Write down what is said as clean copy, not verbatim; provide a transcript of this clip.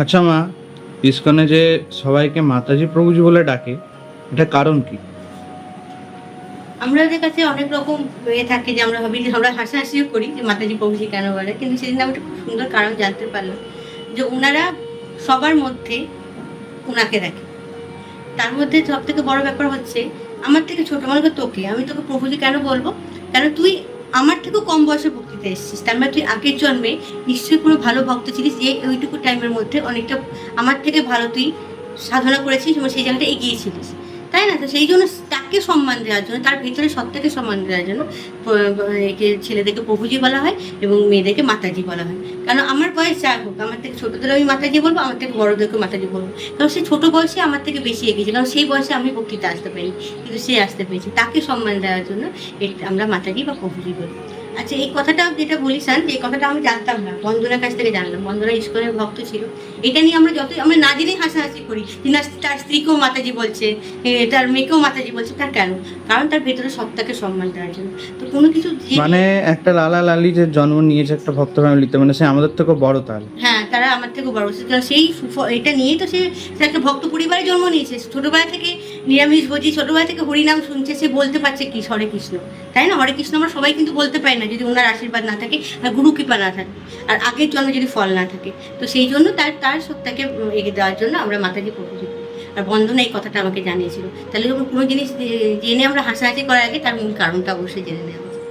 আচ্ছা মা, ইসকনে যে সবাইকে মাতাজি প্রভুজি বলে ডাকে, এটা কারণ কি? আমাদের কাছে অনেক রকম থাকে যে আমরা ভাবি যে আমরা হাসাহাসিও করি যে মাতাজি প্রভুজি কেন বলে, কিন্তু সেদিন আমি একটা খুব সুন্দর কারণ জানতে পারলাম যে ওনারা সবার মধ্যে ওনাকে দেখে। তার মধ্যে সব থেকে বড় ব্যাপার হচ্ছে আমার থেকে ছোট মনে কর তোকে, আমি তোকে প্রভুজি কেন বলবো? কেন তুই আমার থেকেও কম বয়সে ভক্তিতে এসেছিস, তার মানে তুই আগের জন্মে নিশ্চয়ই কোনো ভালো ভক্ত ছিলিস, যে ওইটুকু টাইমের মধ্যে অনেকটা আমার থেকে ভালো তুই সাধনা করেছিস এবং সেই জায়গাটা এগিয়েছিলিস, তাই না? তো সেই জন্য তাকে সম্মান দেওয়ার জন্য, তার ভেতরে সত্তাকে সম্মান দেওয়ার জন্য ছেলেদেরকে প্রভুজি বলা হয় এবং মেয়েদেরকে মাতাজি বলা হয়। কারণ আমার বয়স যা হোক, আমার থেকে ছোটদেরও আমি মাতাজি বলবো, আমার থেকে বড়দেরকেও মাতাজি বলবো। কারণ সে ছোট বয়সে আমার থেকে বেশি এগিয়েছে, কারণ সেই বয়সে আমি ভক্তিতে আসতে পারি, কিন্তু সে আসতে পেরেছে। তাকে সম্মান দেওয়ার জন্য আমরা মাতাজি বা প্রভুজি বলি। আচ্ছা, এই কথাটা যেটা বলিসান, যে এই কথাটা আমি জানতাম না, বন্ধুরার কাছ থেকে জানলাম। বন্ধুরা ইস্কনের ভক্ত ছিল। এটা নিয়ে আমরা যতই আমরা না জেনেই হাসাহাসি করি, তার স্ত্রীকেও মাতাজি বলছে, তার মেয়েকেও মাতাজি বলছে, তার কেন? কারণ তার ভেতরে সত্তাকে সম্মান দেওয়ার জন্য। তো কোনো কিছু মানে একটা লালা লালি যে জন্ম নিয়েছে একটা ভক্ত ফ্যামিলিতে, মানে সে আমাদের থেকেও বড় তাহলে? হ্যাঁ, তারা আমার থেকেও বড়। কারণ সেই এটা নিয়েই তো সে একটা ভক্ত পরিবারে জন্ম নিয়েছে। ছোটবেলা থেকে নিরামিষ ভোজি, ছোটবেলা থেকে হরিনাম শুনছে, সে বলতে পারছে কি হরে কৃষ্ণ, তাই না? হরে কৃষ্ণ আমরা সবাই কিন্তু বলতে পারি না যদি ওনার আশীর্বাদ না থাকে আর গুরু কৃপা না থাকে আর আগের জন্মে যদি ফল না থাকে। তো সেই জন্য তার সত্তাকে এগিয়ে দেওয়ার জন্য আমরা মাতাজি প্রভুজি করি। আর বন্ধনা এই কথাটা আমাকে জানিয়েছিল। তাহলে যখন কোনো জিনিস জেনে আমরা হাসাহাসি করার আগে তার মূল কারণটা অবশ্যই জেনে নেওয়া উচিত।